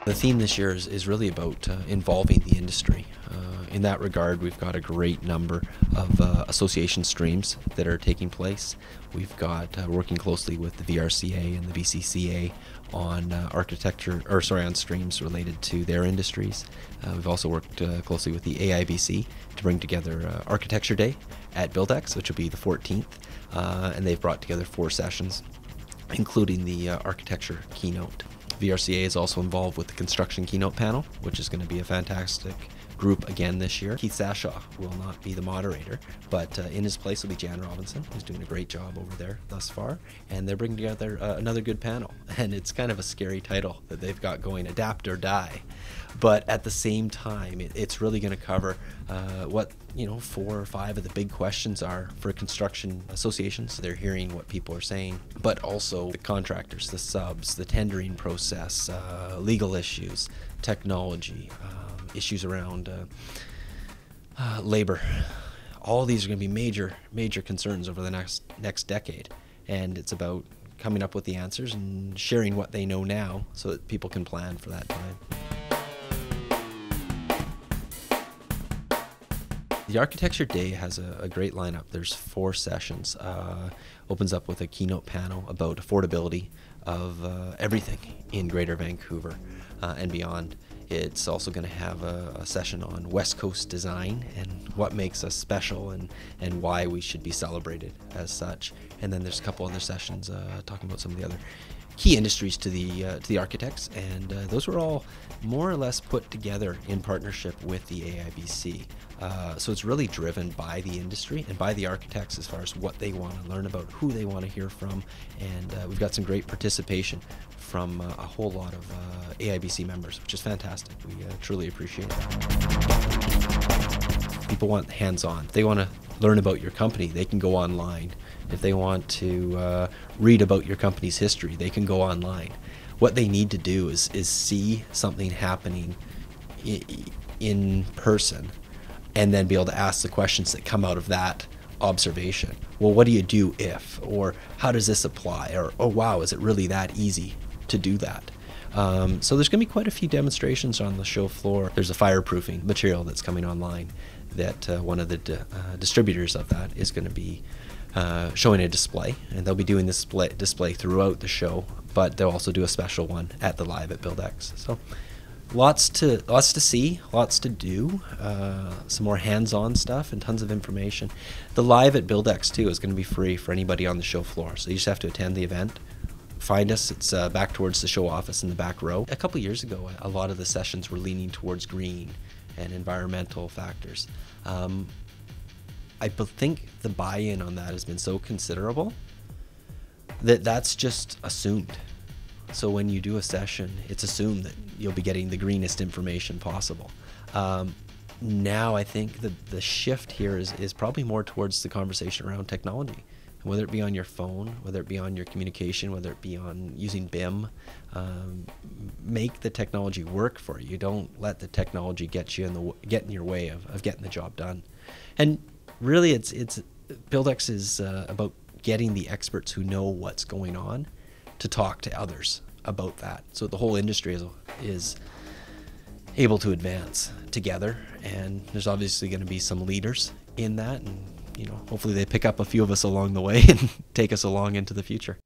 The theme this year is really about involving the industry. In that regard, we've got a great number of association streams that are taking place. We've got working closely with the VRCA and the VCCA on on streams related to their industries. We've also worked closely with the AIBC to bring together Architecture Day at Buildex, which will be the 14th, and they've brought together 4 sessions, including the architecture keynote. VRCA is also involved with the construction keynote panel, which is going to be a fantastic group again this year. Keith Sashaw will not be the moderator, but in his place will be Jan Robinson, who's doing a great job over there thus far, and they're bringing together another good panel. And it's kind of a scary title that they've got going, Adapt or Die. But at the same time, it's really going to cover what 4 or 5 of the big questions are for construction associations. They're hearing what people are saying, but also the contractors, the subs, the tendering process, legal issues, technology, issues around labor. All these are going to be major concerns over the next decade, and it's about coming up with the answers and sharing what they know now so that people can plan for that time. The Architecture Day has a great lineup. There's 4 sessions. Opens up with a keynote panel about affordability of everything in Greater Vancouver and beyond. It's also going to have a session on West Coast design and what makes us special and why we should be celebrated as such. And then there's a couple other sessions talking about some of the other key industries to the architects, and those were all more or less put together in partnership with the AIBC. So it's really driven by the industry and by the architects as far as what they want to learn about, who they want to hear from, and we've got some great participation from a whole lot of AIBC members, which is fantastic. We truly appreciate that. People want hands-on. If they want to learn about your company, they can go online. If they want to read about your company's history, they can go online. What they need to do is see something happening in person and then be able to ask the questions that come out of that observation. Well, what do you do if? Or how does this apply? Or, oh wow, is it really that easy to do that? So there's going to be quite a few demonstrations on the show floor. There's a fireproofing material that's coming online that one of the distributors of that is going to be showing a display, and they'll be doing this display throughout the show, but they'll also do a special one at the Live at Buildex. So lots to see, lots to do, some more hands-on stuff and tons of information. The Live at Buildex too is going to be free for anybody on the show floor, so you just have to attend the event. Find us. It's back towards the show office in the back row. A couple years ago, a lot of the sessions were leaning towards green and environmental factors. I think the buy-in on that has been so considerable that that's just assumed. So when you do a session, it's assumed that you'll be getting the greenest information possible. Now I think the shift here is probably more towards the conversation around technology. Whether it be on your phone, whether it be on your communication, whether it be on using BIM, make the technology work for you. Don't let the technology get in your way of getting the job done. And really, it's Buildex is about getting the experts who know what's going on to talk to others about that, so the whole industry is able to advance together. And there's obviously going to be some leaders in that, and hopefully they pick up a few of us along the way and take us along into the future.